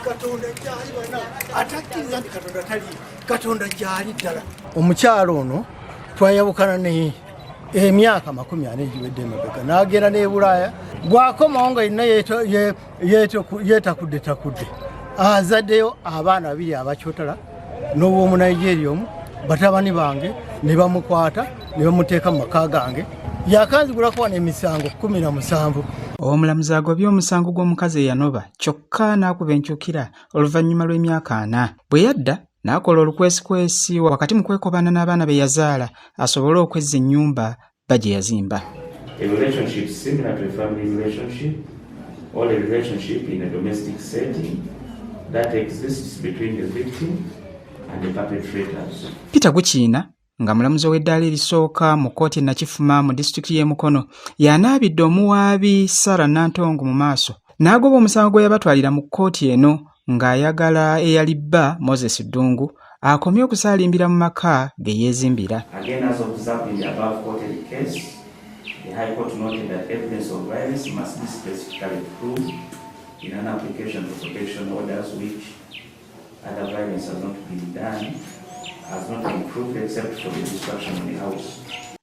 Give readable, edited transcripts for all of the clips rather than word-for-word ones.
Katonda gyali bana atakkiriza nti Katonda tali Katonda gyali ddala. Omukyalo ono twayabukana ne emyaka 40 egiwedde emabega n'agenda ne Bulaaya bw'akomawo nga yenna yeetakudde azaddeyo abaana 2 abakyotala n'ow'omu Nigeria omu batabani bange ne bamukwata ne bamuteeka mu maka gange yakanzigulako wano emisango 17. Omulamuzi agobye omusango gw'omukazi eyanoba kyokka n'akuba enkyuukira oluvanyuma lw'emyaka 4. Bweyadda n'akola olukwesikwesi wakati mu kwekobana n'abaana be yazaala asobole okwezza ennyumba gyeyazimba. A relationship similar to a family relationship or a relationship in a domestic setting that exists between the victim and the perpetrators. Gukiina nga mulamuzi w'eddaala erisooka mu kkooti Nakifuma mu disitulikiti y'e Mukono y'anaabidde omuwaabi Sarah Nantongo mu maaso n'agoba omusango gwe yabatwalira mu kkooti eno ng'ayagala eyali bba Moses Ddungu akomye okusaalimbira mu maka ge yeezimbira. Again, as observed in the above quoted case, the High Court noted that evidence of violence must be specifically proved in an application for protection orders which other violence has not been done, has not been proved except for the destruction of the house.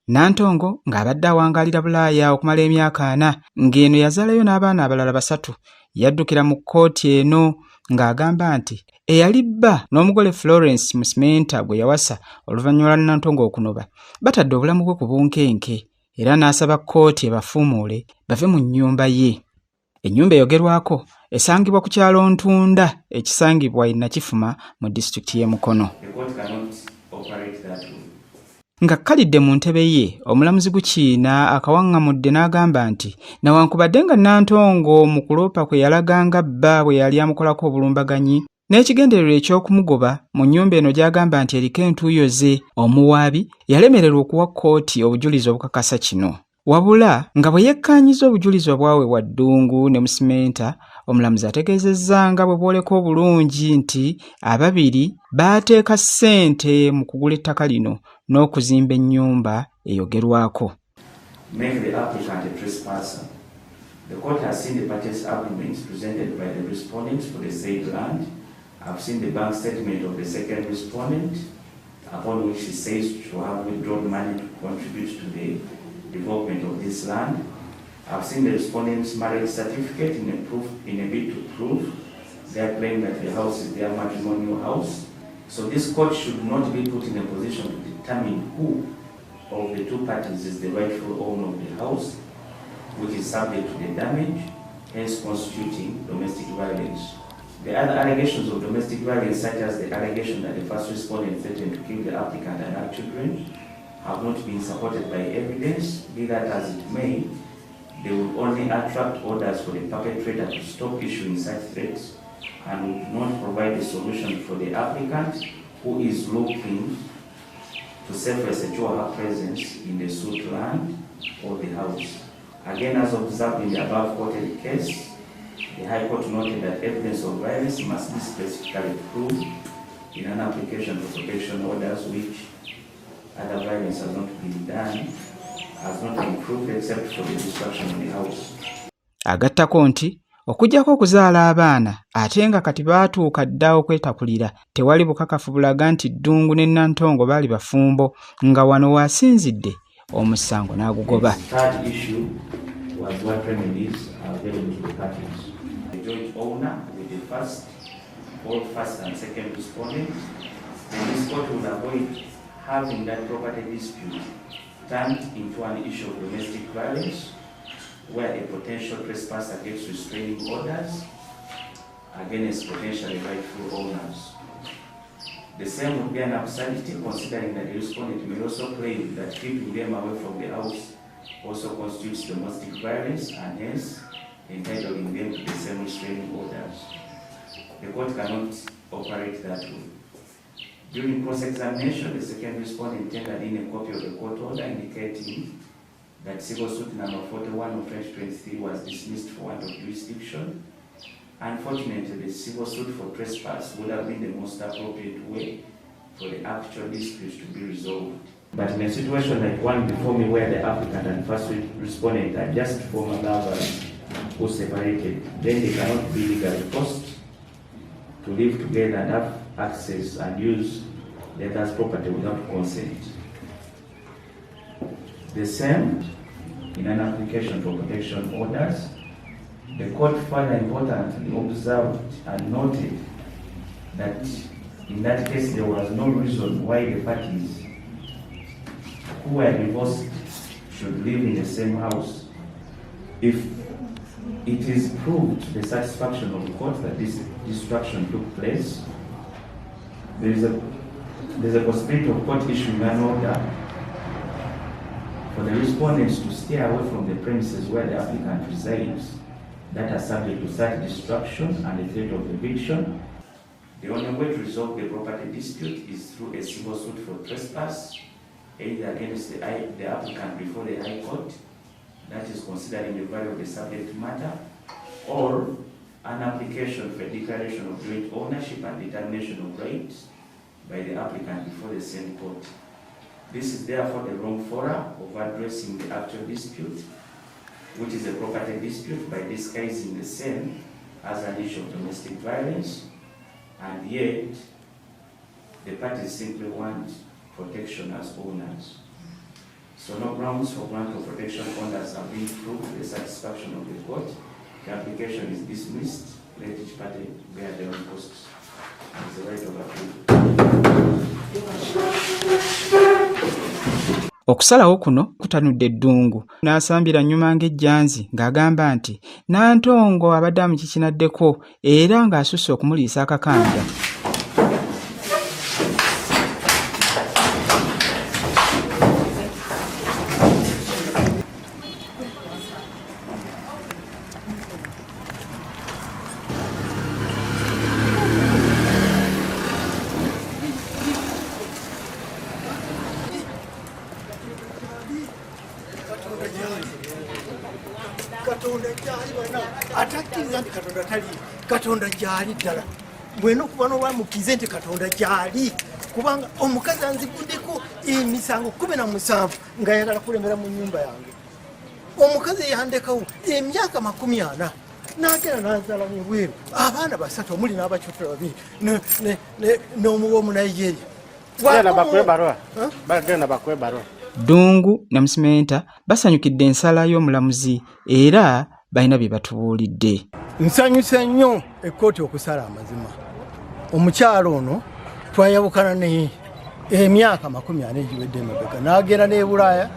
Nantongo ng'abadde awangaalira Bulaaya okumala emyaka 4 ng'eno yazaalayo n'abaana abalala 3 yaddukira mu kkooti eno ng'agamba nti eyali bba n'omugole Florence Musimenta gwe yawasa oluvanyuma lwa Nantongo okunoba batadde obulamu bwe ku bunkenke era n'asaba kkooti ebafuumuule bave mu nnyumba ye. Ennyumba eyogerwako esangibwa ku kyalo Ntunda ekisangibwa e Nakifuma mu disitulikiti y'e Mukono. Nga kkalidde mu ntebe ye omulamuzi Gukiina akawaŋŋamudde n'agamba nti newankubadde nga Nantongo mu kuloopa kwe yalaganga bba bwe yali amukolako obulumbaganyi n'ekigendererwa eky'okumugoba mu nnyumba eno gy'agamba nti eriko entuuyo ze, omuwaabi yalemererwa okuwa kkooti obujulizi obukakasa kino. Wabula nga bwe yekkaanyiza obujulizi obwaweebwa Ddungu ne Musimenta, omulamuzi ategeezezza nga bwe bwoleka obulungi nti ababiri baateeka ssente mu kugula ettaka lino n'okuzimba ennyumba eyogerwako. Make the applicant a trespasser. The court has seen the purchase arguments presented by the respondents for the said land. I've seen the bank statement of the second respondent, upon which she says to have withdrawn money to contribute to the development of this land. I've seen the respondent's marriage certificate in a bid to prove their claim that the house is their matrimonial house. So this court should not be put in a position to determine who of the 2 parties is the rightful owner of the house, which is subject to the damage, hence constituting domestic violence. The other allegations of domestic violence, such as the allegation that the first respondent threatened to kill the applicant and her children, have not been supported by evidence. Be that as it may, they will only attract orders for the perpetrator to stop issuing such threats and would not provide a solution for the applicant who is looking to self-secure her presence in the suit land or the house. Again, as observed in the above quoted case, the High Court noted that evidence of violence must be specifically proved in an application for protection orders which other violence has not been done, has not been proved except for the destruction of the house. Agattako nti okujjako okuzaala abaana ate nga kati baatuuka dda okwetakulira tewali bukakafu bulaga nti Ddungu ne Nantongo baali bafumbo nga wano waasinzidde omusango n'agugoba. Third issue was what remedies are available to the parties. The joint owner with the both first and second respondents, then this court will avoid having that property dispute turned into an issue of domestic violence, where a potential trespasser gets restraining orders against potentially rightful owners. The same would be an absurdity, considering that the respondent may also claim that keeping them away from the house also constitutes domestic violence and hence entitling them to the same restraining orders. The court cannot operate that way. During cross-examination, the second respondent tendered in a copy of the court order indicating that civil suit number 41 of 2023 was dismissed for want of jurisdiction. Unfortunately, the civil suit for trespass would have been the most appropriate way for the actual dispute to be resolved. But in a situation like one before me, where the applicant and first respondent are just former lovers or separated, then they cannot be legally forced to live together and have access and use the other's property without consent. The same in an application for protection orders. The court further importantly observed and noted that in that case there was no reason why the parties who were divorced should live in the same house if it is proved to the satisfaction of the court that this destruction took place. There is a possibility of court issuing an order for the respondents to stay away from the premises where the applicant resides that are subject to such destruction and the threat of eviction. The only way to resolve the property dispute is through a civil suit for trespass, either against the applicant before the High Court, that is considering the value of the subject matter, or an application for a declaration of joint ownership and determination of rights by the applicant before the same court. This is therefore the wrong forum of addressing the actual dispute, which is a property dispute, by disguising the same as an issue of domestic violence, and yet the parties simply want protection as owners. So no grounds for grant of protection orders have been proved to the satisfaction of the court. The application is dismissed. Let each party bear their own costs. It's the right of appeal. Okusalawo kuno kutanudde Ddungu n'asambira nnyuma ng'ejjanzi ng'agamba nti Nantongo abadde amukikinaddeko era ng'asusse okumuliisa akakanja. Katonda gyali ddala bwena okuba n'olwamukize nti Katonda gyali kubanga omukazi anziguddeko emisango 17 ng'ayagala kulemera mu nnyumba yange. Omukazi yandekawo emyaka 40 n'agenda n'azaala mu bweru abaana 3 omuli n'abakyotera 2 n'omuwa Omunigeria. Ddungu ne Musimenta basanyukidde ensala y'Omulamuzi era balina bye batubuulidde. Nsanyuse nnyo ekkooti okusala amazima. Omukyalo ono twayabukana ne emyaka 40 egiwedde emabega n'agenda ne Bulaaya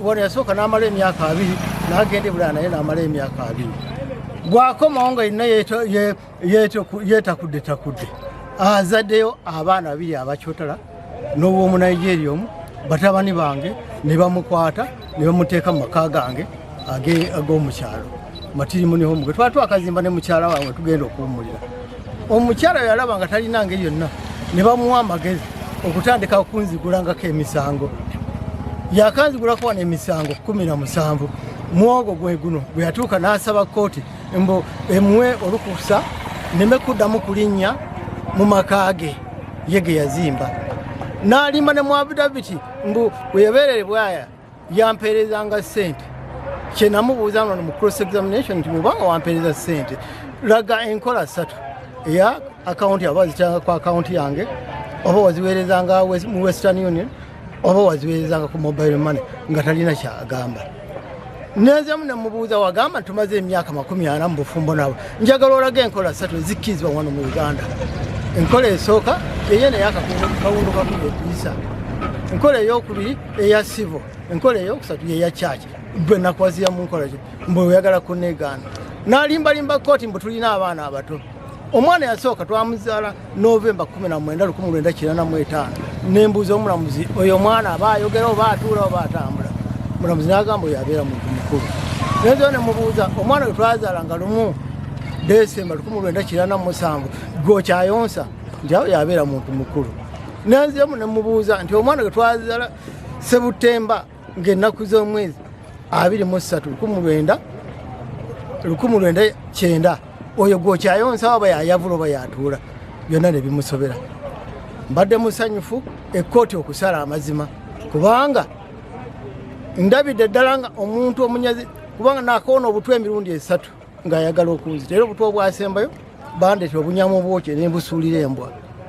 wano yasooka n'amala emyaka 2 n'agenda e Bulaaya naye n'amala emyaka 2. Bw'akomawo nga yenna yeetakudde azaddeyo abaana 2 abakyotala n'ow'Omunigeria omu. Batabani bange ne bamukwata ne bamuteeka mu maka gange ag'omukyalo matirimu niho muge twakazimba ne mukyala wange tugenda okuwumulira. Omukyala yalaba nga talina ngeri yonna ne bamuwa amagezi okutandika okunzigulangako emisango. Yakanzigulako wano emisango 17. Mwogo gwe guno bwe yatuuka n'asaba kkooti mbu emuwe olukusa neme kuddamu kulinnya mu maka ge ye ge yazimba. N'alimba ne mu abidabiti mbu bwe yabeerere Bwaya yampeerezanga ssente. Kye namubuuza no mu cross examination nti mubanga wampeereza ssente laga enkola 3 eya akaunti abazitanga kwa akaunti yange oba waziweerezanga mu Western Union oba waziweerezanga ku mobile money nga talina kyagamba. Nenzemu ne mubuuza wagamba tumaze emyaka 40 mu bufumbo nabo njagala olaga enkola 3 zikkizibwa wano mu Uganda. Enkola esooka eyene yakakawundu kakubisa, enkola ey'okubiri eya civil, enkola ey'okusatu eya church. Bwe nakwazira mu nkola gye mbu oyagala kunneegaana. N'alimbalimba kkooti mbu tulina abaana abato. Omwana yasooka twamuzaala November 19, 1995. Nembuuza Omulamuzi oyo omwana aba ayogera oba atuula oba atambula. Omulamuzi n'agamba oyo abeera muntu mukulu. Nenzo ne mubuuza omwana we twazaalanga lumu December 1997 gw'okyayonsa nti awo yabeera muntu mukulu. Nenzemu ne mubuuza nti omwana we twazaala Sebutemba ng'ennaku z'omwezi 23 1909 oyo gw'okyayonsa oba yayavula oba yatuula. Byonna ne bimusobera. Mbadde musanyufu ekkooti okusala amazima kubanga ndabidde ddala nga omuntu omunyazi kubanga nakoona obutwa emirundi 3 ng'ayagala okunzita era obutwa obwasembayo bandetera obunyama obwokye ne mbusuulira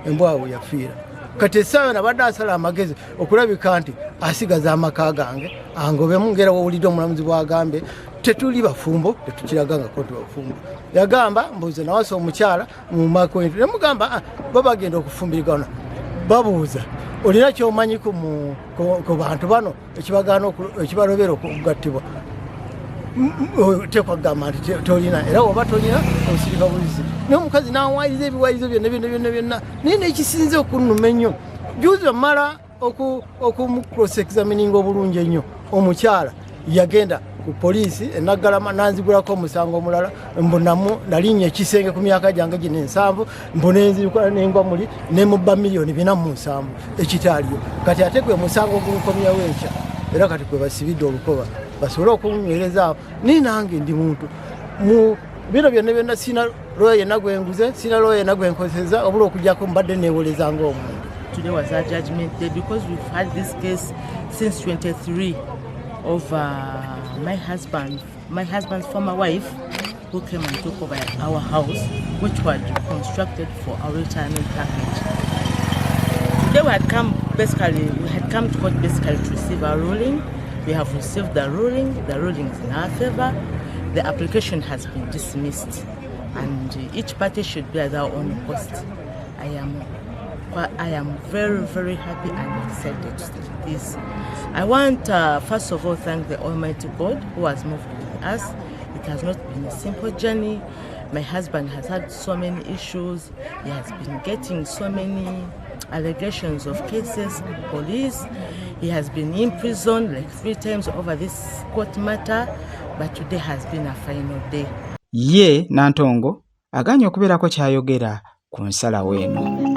embwa awo yafiira kati essaawa nabadde asala amagezi okulabika nti asigaza amaka gange angobemu ngera wowulidde omulamuzi bw'agambye tetuli bafumbo tetukiraga nga kkooti bafumbo yagamba mbuuza nawasa omukyala mu makwentu ne mugamba babagenda okufumbirigana babuuza olina kyomanyi ku bantu bano ekibalobera okugattibwa tekwagamba nti tolina era oba tolina osirika bulizi n'omukazi n'awayiriza ebiwayirizo byonna naye nekisinze okunnuma ennyo juzi omala okumucross-examininga obulungi ennyo omukyala yagenda ku poliisi enaggalama nanzigulako omusango omulala mbunamu nalinnya ekisenge ku myaka gyange gino 7 mbunenzirikola nengwa muli nemubba $407 ekitaaliyo kati ate gwe musango gumukomyawo enkya era kati kwe basibidde olukoba basobole okunywerezaawo ni nange ndi muntu mu bino byonna sina lawyer yenna gwenguze sina lawyer yenna gwenkozesa obula okujjako mbadde neewolezanga omuntu. Today was our judgment day because we've had this case since 23 of my husband's former wife who came and took over our house, which was constructed for our retirement package. Today we had come to court basically to receive our ruling. We have received the ruling. The ruling is in our favor. The application has been dismissed, and each party should bear their own cost. I am very, very happy and excited to see this. I want, first of all, thank the Almighty God who has moved with us. It has not been a simple journey. My husband has had so many issues. He has been getting so many allegations of cases, police. He has been in prison like 3 times over this court matter, but today has been a final day. Ye Nantongo aganya okubeerako kyayogera ku nsalawo eno.